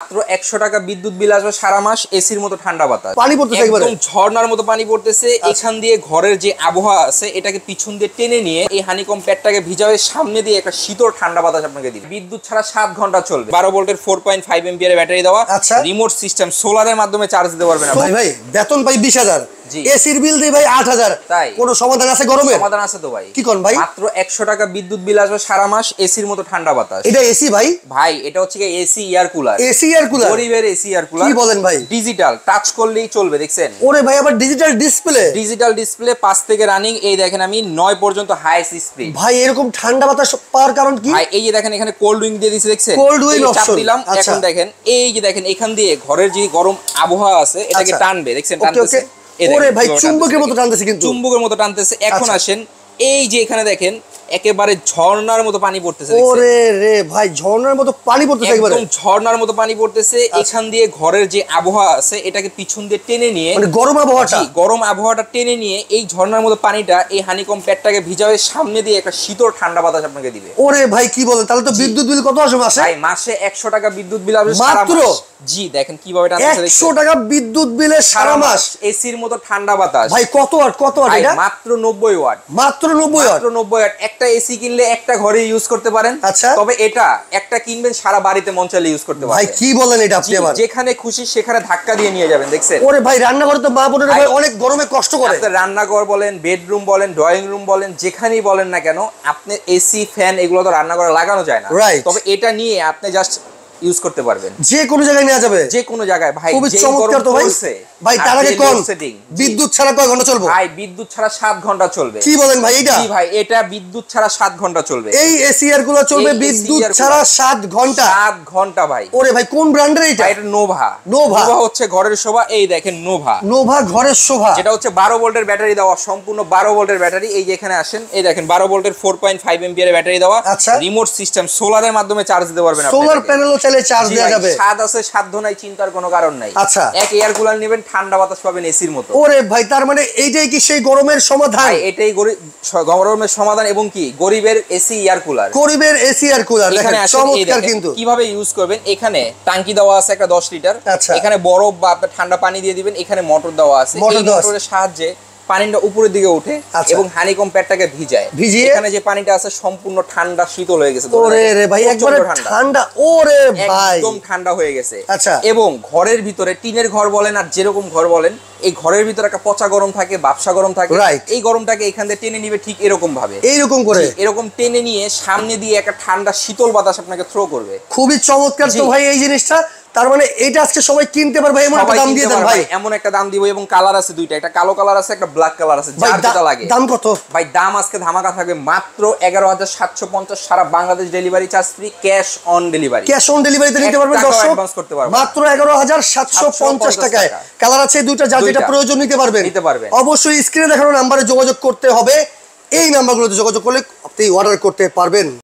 মাত্র ১০০ টাকা বিদ্যুৎ বিল আসবে সারা মাস, এসির মতো ঠান্ডা বাতাস, পানি পড়তেছে একবারে একদম ঝর্ণার মতো পানি পড়তেছে। এখান দিয়ে ঘরের যে আবহাওয়া আছে এটাকে পিছন দিয়ে টেনে নিয়ে এই হানিকম প্যাডটাকে ভিজাবে, সামনে দিয়ে একটা শীতল ঠান্ডা বাতাস আপনাকে দিবে। বিদ্যুৎ ছাড়া ৭ ঘন্টা চলবে। ১২ ভোল্টের 4.5 এম্পিয়ারের ব্যাটারি দেওয়া, রিমোট সিস্টেম, সোলারের মাধ্যমে চার্জ দিতে পারবেন। ভাই ভাই বেতন পাই ২০,০০০, এসির বিল দেই ভাই ৮,০০০। তাই কোনো সমাধান আছে গরমে? সমাধান আছে তো ভাই। কি কোন ভাই? মাত্র ১০০ টাকা বিদ্যুৎ বিল আসবে সারা মাস, এসির মতো ঠান্ডা বাতাস। এটা এসি ভাই? ভাই এটা হচ্ছে AC air cooler. AC air cooler? গরিবের এসি এয়ার কুলার। কি বলেন ভাই? ডিজিটাল, টাচ করলেই চলবে, দেখছেন? ওরে ভাই আবার ডিজিটাল ডিসপ্লে? ডিজিটাল ডিসপ্লে ৫ থেকে রানিং। এই দেখেন আমি ৯ পর্যন্ত হাইস্ট স্পিড। ভাই এরকম ঠান্ডা বাতাস পাওয়ার কারণ কি? ভাই এই যে দেখেন এখানে কোল্ড উইং দিয়ে দিয়েছে, দেখছেন? কোল্ড উইং চাপ অপশন দিলাম, এখন দেখেন এই যে দেখেন এখান দিয়ে ঘরের যে গরম আবহাওয়া আছে এটাকে টানবে, দেখছেন? টানতেছে। ওরে ভাই চুম্বকের মতো টানতেছে, কিন্তু চুম্বকের মতো টানতেছে। এখন আসেন এই যে এখানে দেখেন একেবারে ঝর্ণার মতো পানি পড়তেছে। ওরে রে ভাই ঝর্ণার মতো পানি পড়তেছে, একবারে একদম ঝর্ণার মতো পানি পড়তেছে। এখান দিয়ে ঘরের যে আবহাওয়া আছে এটাকে পিছন দিয়ে টেনে নিয়ে, মানে গরম আবহাওয়াটা টেনে নিয়ে এই ঝর্ণার মতো পানিটা এই হানিকম প্যাডটাকে ভিজাবে, সামনে দিয়ে একটা শীতল ঠান্ডা বাতাস আপনাকে দিবে। ওরে ভাই কি বলেন, তাহলে তো বিদ্যুৎ বিল কত আসবে মাসে? ভাই মাসে ১০০ টাকা বিদ্যুৎ বিল আসবে মাত্র। জি দেখেন কিভাবে টানতেছে, ১০০ টাকা বিদ্যুৎ বিলে সারা মাস, এসির মতো ঠান্ডা বাতাস। ভাই কত ওয়াট এটা? মাত্র ৯০ ওয়াট। মাত্র ৯০ ওয়াট? ৯০ ওয়াট। একটা এসি কিনলে একটা ঘরে ইউজ করতে পারেন। আচ্ছা, তবে এটা একটা কিনবেন সারা বাড়িতে মন চাইলে ইউজ করতে পারবেন। ভাই কি বলেন এটা আপনি? আবার যেখানে খুশি সেখানে ধাক্কা দিয়ে নিয়ে যাবেন, দেখছেন? ওরে ভাই রান্নাঘরে তো মা বোনেরা ভাই অনেক গরমে কষ্ট করে। আপনি রান্নাঘর বলেন, বেডরুম বলেন, ড্রয়িং রুম বলেন, যেখানেই বলেন না কেন, আপনি এসি ফ্যান এগুলো তো রান্নাঘরে লাগানো যায় না। তবে এটা নিয়ে আপনি জাস্ট ইউজ করতে পারবেন, যে কোনো জায়গায় নেওয়া যাবে, যে কোনো জায়গায়। ভাই খুবই চমৎকার তো ভাই। ভাই তার আগে কোন বিদ্যুৎ ছাড়া কয় ঘন্টা চলবে? ভাই বিদ্যুৎ ছাড়া ৭ ঘন্টা চলবে। কি বলেন ভাই? এটা জি ভাই, এটা বিদ্যুৎ ছাড়া ৭ ঘন্টা চলবে। এই এসি এর গুলো চলবে বিদ্যুৎ ছাড়া ৭ ঘন্টা? ৭ ঘন্টা ভাই। ওরে ভাই কোন ব্র্যান্ডের এটা? এটা নোভা। নোভা হচ্ছে ঘরের শোভা। এই দেখেন নোভা ঘরের শোভা, যেটা হচ্ছে ১২ ভোল্টের ব্যাটারি দেওয়া, সম্পূর্ণ ১২ ভোল্টের ব্যাটারি। এই যে এখানে আসেন, এই দেখেন ১২ ভোল্টের 4.5 এম্পিয়ারের ব্যাটারি দেওয়া, রিমোট সিস্টেম, সোলারের মাধ্যমে চার্জ দিতে পারবেন। সোলার প্যানেলও চাইলে চার্জ দেওয়া যাবে। স্বাদ আছে, সাধ্য নাই, চিন্তার কোনো কারণ নাই। আচ্ছা, এক এয়ার কুলার নেবেন, ঠান্ডা বাতাস পাবেন এসির মতো। ওরে ভাই তার মানে এইটাই কি সেই গরমের সমাধান? এটাই গরমের সমাধান। এবং কি গরিবের এসি এয়ার কুলার, গরিবের এসি এয়ার কুলার। এখানে চমৎকার। কিন্তু কিভাবে ইউজ করবেন, এখানে টাঙ্কি দেওয়া আছে একটা ১০ লিটার। এখানে বরফ বা আপনার ঠান্ডা পানি দিয়ে দিবেন। এখানে মোটর দেওয়া আছে, মোটরের সাহায্যে পানিটা উপরের দিকে উঠে এবং হানিকম প্যাডটাকে ভিজিয়ে এখানে যে পানিটা আছে সম্পূর্ণ ঠান্ডা শীতল হয়ে গেছে। ওরে রে ভাই একবারে ঠান্ডা। ওরে ভাই একদম ঠান্ডা হয়ে গেছে। আচ্ছা, এবং ঘরের ভিতরে টিনের ঘর বলেন আর যেরকম ঘর বলেন, এই ঘরের ভিতরে একটা পচা গরম থাকে, বাপসা গরম থাকে। এই গরমটাকে এখান থেকে টেনে নিবে, ঠিক এরকম ভাবে, এইরকম করে এরকম টেনে নিয়ে সামনে দিয়ে একটা ঠান্ডা শীতল বাতাস আপনাকে থ্রো করবে। খুবই চমৎকার তো ভাই এই জিনিসটা। তার মানে এটা আজকে সবাই কিনতে পারবে, এমন একটা দাম দিয়ে দেন ভাই। এমন একটা দাম দিব। এবং কালার আছে দুইটা, একটা কালো কালার আছে, একটা ব্ল্যাক কালার আছে। যার যেটা লাগে। দাম কত ভাই? দাম আজকে ধামাকা থাকবে মাত্র ১১,৭৫০। সারা Bangladesh delivery charge free, cash on delivery. Cash on ডেলিভারিতে নিতে পারবেন দর্শক, অ্যাডভান্স করতে পারবেন মাত্র ১১,৭৫০ টাকায়। কালার আছে দুইটা, যার যেটা প্রয়োজন নিতে পারবেন। অবশ্যই স্ক্রিনে দেখানো নম্বরে যোগাযোগ করতে হবে। এই নাম্বারগুলোতে যোগাযোগ করলে আপনি অর্ডার করতে পারবেন।